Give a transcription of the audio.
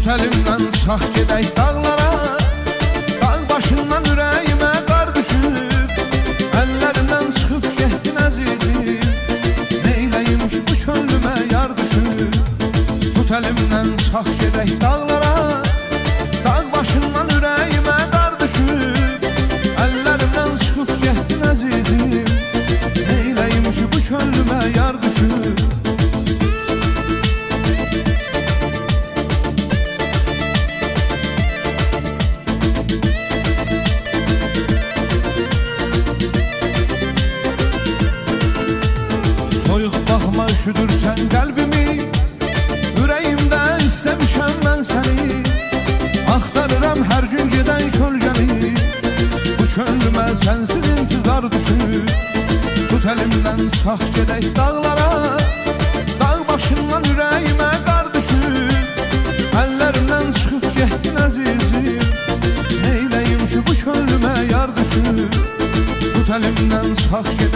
əlimdən sağ gedək dağlara, dağ başından ürəyimə qar düşüb, əllərimdən çıxıb getdin əzizim, neyləyim ki bu könlümə yar düşüb. Tut əlimdən sağ gedək dağlara, dağ başından ürəyimə qar düşüb, əllərimdən çıxıb getdin əzizim, neyləyim ki bu könlümə yar düşüb. Baxma üşüdürsən qəlbimi, ürəyimdə istəmişəm mən səni, axtarıram hər gün gedən kölgəni, bu könlümə sənsiz intizar düşüb. Tut əlimdən sağ gedək dağlara, dağ başından ürəyimə qar düşüb, əllərimdən çıxıb getdin əzizim, neyləyim ki bu könlümə yar düşüb. Tut əlimdən sağ gedək